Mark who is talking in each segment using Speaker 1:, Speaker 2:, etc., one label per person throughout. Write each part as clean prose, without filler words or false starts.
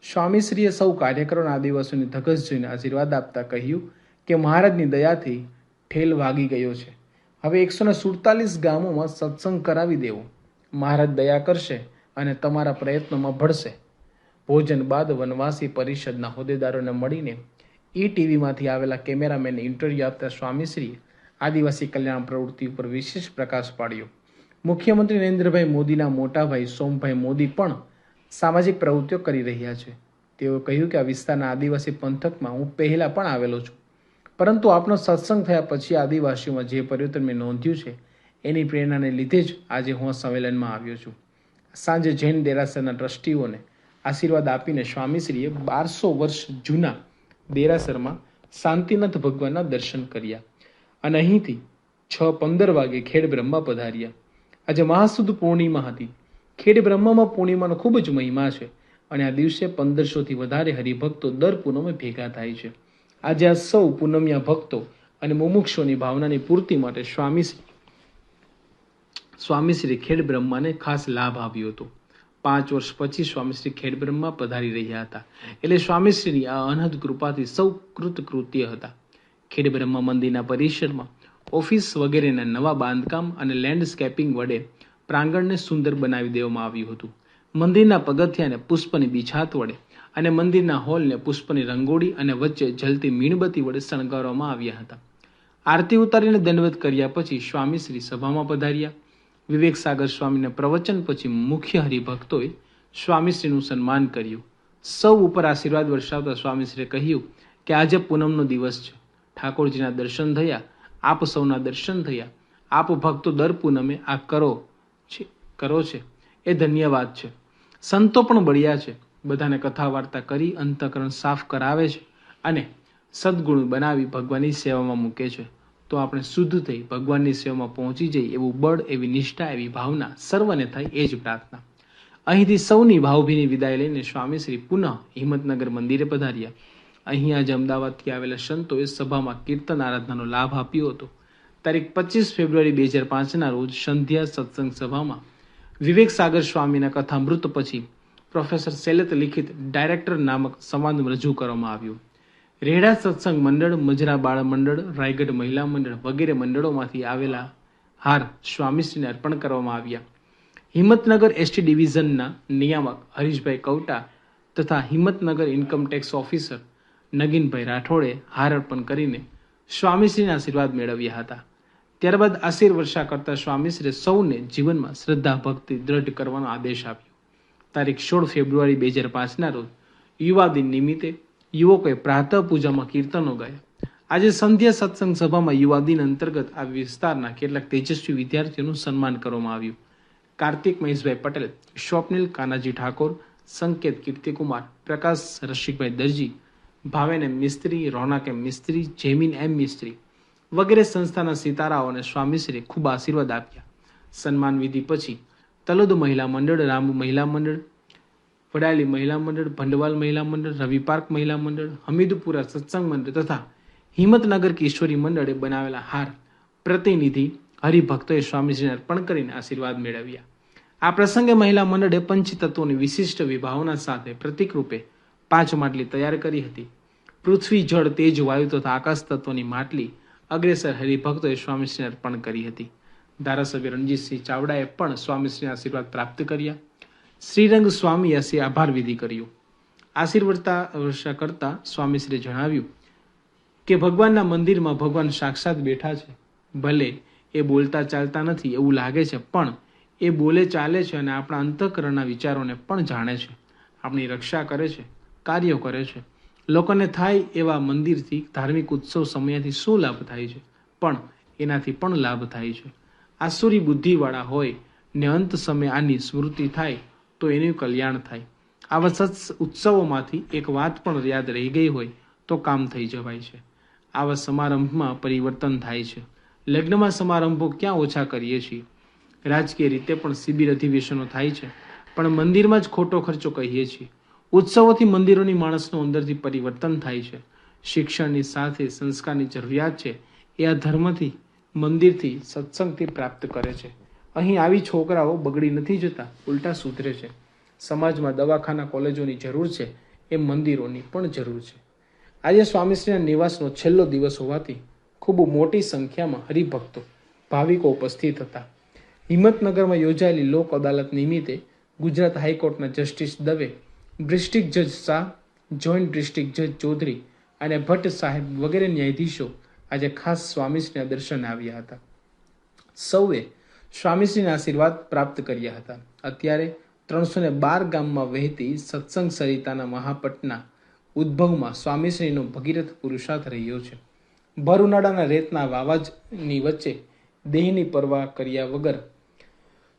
Speaker 1: સ્વામીશ્રીએ સૌ કાર્યકરોના આદિવાસીઓની ધગશ જોઈને આશીર્વાદ આપતા કહ્યું કે મહારાજની દયાથી ઠેલ વાગી ગયો છે. હવે 147 ગામોમાં સત્સંગ કરાવી દેવો. મહારાજ દયા કરશે અને તમારા પ્રયત્નોમાં ભળશે. ભોજન બાદ વનવાસી પરિષદના હોદ્દેદારોને મળીને ટીવીમાંથી આવેલા કેમેરામેનને ઇન્ટરવ્યૂ આપતા સ્વામીશ્રીએ આદિવાસી કલ્યાણ પ્રવૃત્તિ ઉપર વિશેષ પ્રકાશ પાડ્યો. મુખ્યમંત્રી નરેન્દ્રભાઈ મોદીના મોટાભાઈ સોમભાઈ મોદી પણ સામાજિક પ્રવૃત્તિઓ કરી રહ્યા છે. તેઓ કહ્યું કે આ વિસ્તારના આદિવાસી પંથકમાં હું પહેલાં પણ આવેલો છું, પરંતુ આપનો સત્સંગ થયા પછી આદિવાસીઓમાં જે પરિવર્તન મેં નોંધ્યું છે એની પ્રેરણાને લીધે જ આજે હું સંમેલનમાં આવ્યો છું. સાંજે જૈન દેરાસરના ટ્રસ્ટીઓને આશીર્વાદ આપીને સ્વામીશ્રીએ 1200 વર્ષ જૂના દેરાસરમાં શાંતિનાથ ભગવાનના દર્શન કર્યા અને અહીંથી 6:15 વાગે ખેડ બ્રહ્મા પધાર્યા. આજે મહાસુદ પૂર્ણિમા હતી. ખેડ બ્રહ્મામાં પૂર્ણિમાનો ખૂબ જ મહિમા છે અને આ દિવસે 1500થી વધારે હરિભક્તો દર પૂનમે ભેગા થાય છે. આજે આ સૌ પૂનમિયા ભક્તો અને મુમુક્ષોની ભાવનાની પૂર્તિ માટે સ્વામીશ્રી ખેડ બ્રહ્માને ખાસ લાભ આવ્યો હતો. 5 વર્ષ પછી સ્વામીશ્રી ખેડ બ્રહ્મા પધારી રહ્યા હતા, એટલે સ્વામીશ્રીની આ અનહદ કૃપાથી સૌ કૃતકૃત્ય હતા. ખેડ બ્રહ્મા મંદિરના પરિસરમાં ઓફિસ વગેરેના નવા બાંધકામ અને લેન્ડસ્કેપિંગ વડે પ્રાંગણને સુંદર બનાવી દેવામાં આવ્યું હતું. મંદિરના પગથિયાને પુષ્પની બિછાત વડે અને મંદિરના હોલને પુષ્પની રંગોળી અને વચ્ચે જલતી મીણબત્તી વડે શણગારવામાં આવ્યા હતા. આરતી ઉતારીને દંડવત કર્યા પછી સ્વામીશ્રી સભામાં પધાર્યા. વિવેક સાગર સ્વામીના પ્રવચન પછી મુખ્ય હરિભક્તોએ સ્વામીશ્રીનું સન્માન કર્યું. સૌ ઉપર આશીર્વાદ વર્ષાવતા સ્વામીશ્રીએ કહ્યું કે આજે પૂનમનો દિવસ છે. ઠાકોરજીના દર્શન થયા, આપ સૌના દર્શન થયા. આપ ભક્તો દર પૂનમે આ કરો છે એ ધન્યવાદ છે. સંતો પણ બળ્યા છે, બધાને કથા વાર્તા કરી અંતઃકરણ સાફ કરાવે છે અને સદગુણ બનાવી ભગવાનની સેવામાં મૂકે છે. તો આપણે શુદ્ધ થઈ ભગવાનની સેવામાં પહોંચી જઈએ એવું બળ, એવી નિષ્ઠા, એવી ભાવના સર્વને થાય એ જ પ્રાર્થના. અહીંથી સૌની ભાવભીની વિદાય લઈને સ્વામીશ્રી પુનઃ હિંમતનગર મંદિરે પધાર્યા. અહીં આજે અમદાવાદથી આવેલા સંતોએ સભામાં કીર્તન આરાધનાનો લાભ આપ્યો હતો. તારીખ 25 ફેબ્રુઆરી 2005ના રોજ સંધ્યા સત્સંગ સભામાં વિવેક સાગર સ્વામીના કથામૃત પછી પ્રોફેસર શૈલત લિખિત ડાયરેક્ટર નામક સંવાદ રજૂ કરવામાં આવ્યો. રેડા સત્સંગ મંડળ, મજરા બાળ મંડળ, રાયગઢ મહિલા મંડળ વગેરે મંડળોમાંથી આવેલા હાર સ્વામીશ્રીને અર્પણ કરવામાં આવ્યા. હિંમતનગર એસટી ડિવિઝનના નિયામક હરીશભાઈ કવટા તથા હિંમતનગર ઇન્કમટેક્સ ઓફિસર નગીનભાઈ રાઠોડે હાર અર્પણ કરીને સ્વામીશ્રીના આશીર્વાદ મેળવ્યા હતા. ત્યારબાદ આશીર્વર્ષા કરતા સ્વામીશ્રીએ સૌને જીવનમાં શ્રદ્ધા ભક્તિ દ્રઢ કરવાનો આદેશ આપ્યો. તારીખ 16 ફેબ્રુઆરી 2005ના રોજ યુવા દિન નિમિત્તે યુવકોએ પ્રાતઃ પૂજામાં કીર્તનો ગાયા. આજે સંધ્યા સત્સંગ સભામાં યુવા દિન અંતર્ગત આ વિસ્તારના કેટલાક તેજસ્વી વિદ્યાર્થીઓનું સન્માન કરવામાં આવ્યું. કાર્તિક મહેશભાઈ પટેલ, સ્વપ્નિલ કાનાજી ઠાકોર, સંકેત કીર્તિકુમાર, પ્રકાશ રસિકભાઈ દરજી, ભાવેન એમ મિસ્ત્રી, રોનક એમ મિસ્ત્રી, જેમિન એમ મિસ્ત્રી વગેરે સંસ્થાના સિતારાઓને સ્વામીશ્રીએ ખૂબ આશીર્વાદ આપ્યા. સન્માન વિધિ પછી તલોદ મહિલા મંડળ, રામ મહિલા મંડળ, વડાલી મહિલા મંડળ, ભંડવાલ મહિલા મંડળ, રવિ પાર્ક મહિલા મંડળ, હમીદપુરા સત્સંગ મંડળ તથા હિંમતનગર કિશોરી મંડળે બનાવેલા હાર પ્રતિનિધિ હરિભક્તોએ સ્વામીશ્રીને અર્પણ કરીને આશીર્વાદ મેળવ્યા. આ પ્રસંગે મહિલા મંડળે પંચતત્વોની વિશિષ્ટ વિભાવના સાથે પ્રતિક રૂપે 5 માટલી તૈયાર કરી હતી. પૃથ્વી, જળ, તેજ, વાયુ તથા આકાશ તત્વોની માટલી અગ્રેસર હરિભક્તોએ સ્વામીશ્રીને અર્પણ કરી હતી. ધારાસભ્ય રણજીતસિંહ ચાવડાએ પણ સ્વામીશ્રીના આશીર્વાદ પ્રાપ્ત કર્યા. શ્રીરંગ સ્વામીએ આભાર વિધિ કર્યો. આશીર્વર્ષા કરતા સ્વામીશ્રીએ જણાવ્યું કે ભગવાનના મંદિરમાં ભગવાન સાક્ષાત બેઠા છે. ભલે એ બોલતા ચાલતા નથી એવું લાગે છે, પણ એ બોલે ચાલે છે અને આપણા અંતઃકરણના વિચારોને પણ જાણે છે. આપણી રક્ષા કરે છે, કાર્યો કરે છે. લોકોને થાય એવા મંદિરથી, ધાર્મિક ઉત્સવ સમયથી શું લાભ થાય છે, પણ એનાથી પણ લાભ થાય છે. આસુરી બુદ્ધિવાળા હોય ને અંત સમય આની સ્મૃતિ થાય તો એનું કલ્યાણ થાય. આવા ઉત્સવોમાંથી એક વાત પણ યાદ રહી ગઈ હોય તો કામ થઈ જવાય છે. આવા સમારંભમાં પરિવર્તન થાય છે. લગ્નમાં સમારંભો ક્યાં ઓછા કરીએ છીએ. રાજકીય રીતે પણ શિબિર અધિવેશનો થાય છે, પણ મંદિરમાં જ ખોટો ખર્ચો કહીએ છીએ. ઉત્સવોથી મંદિરોની માણસનું અંદરથી પરિવર્તન થાય છે. શિક્ષણની સાથે સંસ્કારની જરૂરિયાત છે એ આ ધર્મથી, મંદિરથી, સત્સંગથી પ્રાપ્ત કરે છે. અહીં આવી છોકરાઓ બગડી નથી જતા, ઉલટા સુધરે છે. સમાજમાં દવાખાના, કોલેજોની જરૂર છે એ મંદિરોની પણ જરૂર છે. આજે સ્વામીશ્રીના નિવાસનો છેલ્લો દિવસ હોવાથી ખૂબ મોટી સંખ્યામાં હરિભક્તો ભાવિકો ઉપસ્થિત હતા. હિંમતનગરમાં યોજાયેલી લોક અદાલત નિમિત્તે ગુજરાત હાઈકોર્ટના જસ્ટિસ દવે, ડિસ્ટ્રિક્ટ જજ શાહ, જોઈન્ટ ડિસ્ટ્રિક્ટ જજ ચૌધરી અને ભટ્ટ સાહેબ વગેરે ન્યાયાધીશો આજે ખાસ સ્વામીશ્રીના દર્શને આવ્યા હતા. સૌએ સ્વામીશ્રીના આશીર્વાદ પ્રાપ્ત કર્યા હતા. અત્યારે 312 ગામમાં વહેતી સત્સંગ સરિતાના મહાપટના ઉદ્ભવમાં સ્વામીશ્રીનો ભગીરથ પુરુષાર્થ રહ્યો છે. ભર ઉનાળાના રેતના વાવાઝની વચ્ચે દેહની પરવા કર્યા વગર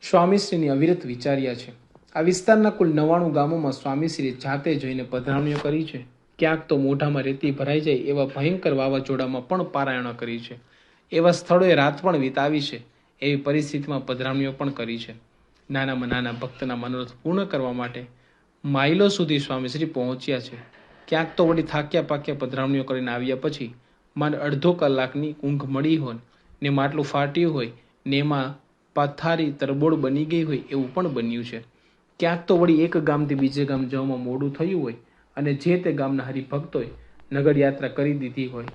Speaker 1: સ્વામીશ્રીની અવિરત વિચાર્યા છે. આ વિસ્તારના કુલ 99 ગામોમાં સ્વામીશ્રીએ જાતે જઈને પધરામણીઓ કરી છે. ક્યાંક તો મોઢામાં રેતી ભરાઈ જાય એવા ભયંકર વાવાઝોડામાં પણ પારાયણો કરી છે. એવા સ્થળોએ રાત પણ વિતાવી છે. એવી પરિસ્થિતિમાં પધરામણીઓ પણ કરી છે. નાનામાં નાના ભક્તના મનોરથ પૂર્ણ કરવા માટે માઇલો સુધી સ્વામીશ્રી પહોંચ્યા છે. ક્યાંક તો વળી થાક્યા પાક્યા પધરામણીઓ કરીને આવ્યા પછી માંડ અડધો કલાકની ઊંઘ મળી હોય ને માટલું ફાટ્યું હોય ને એમાં પથારી તરબોળ બની ગઈ હોય એવું પણ બન્યું છે. ક્યાંક તો વળી એક ગામથી બીજે ગામ જવામાં મોડું થયું હોય અને જે તે ગામના હરિભક્તોએ નગર યાત્રા કરી દીધી હોય,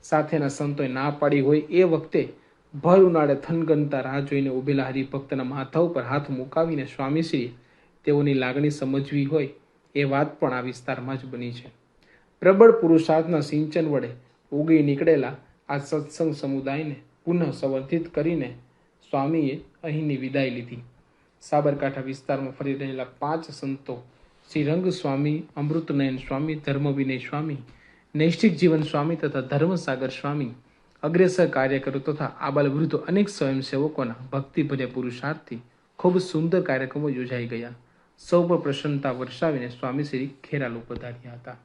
Speaker 1: સાથેના સંતોએ ના પાડી હોય, એ વખતે ભર ઉનાળે થનગનતા રાહ જોઈને ઉભેલા હરિભક્તના માથા ઉપર હાથ મુકાવીને સ્વામીશ્રીએ તેઓની લાગણી સમજવી હોય એ વાત પણ આ વિસ્તારમાં જ બની છે. પ્રબળ પુરુષાર્થના સિંચન વડે ઉગી નીકળેલા આ સત્સંગ સમુદાયને પુનઃ સંવર્ધિત કરીને સ્વામીએ અહીંની વિદાય લીધી. સાબરકાંઠા વિસ્તારમાં ફરી રહેલા 5 સંતો શ્રી રંગ સ્વામી, અમૃતનયન સ્વામી, ધર્મવિનય સ્વામી, નૈષ્ઠિક જીવન સ્વામી તથા ધર્મસાગર સ્વામી, અગ્રેસર કાર્યકરો તથા આબાલવૃદ્ધો અનેક સ્વયંસેવકોના ભક્તિભર્યા પુરુષાર્થથી ખૂબ સુંદર કાર્યક્રમો યોજાઈ ગયા. સૌ પર પ્રસન્નતા વર્ષાવીને સ્વામીશ્રી ખેરાલુ પધાર્યા હતા.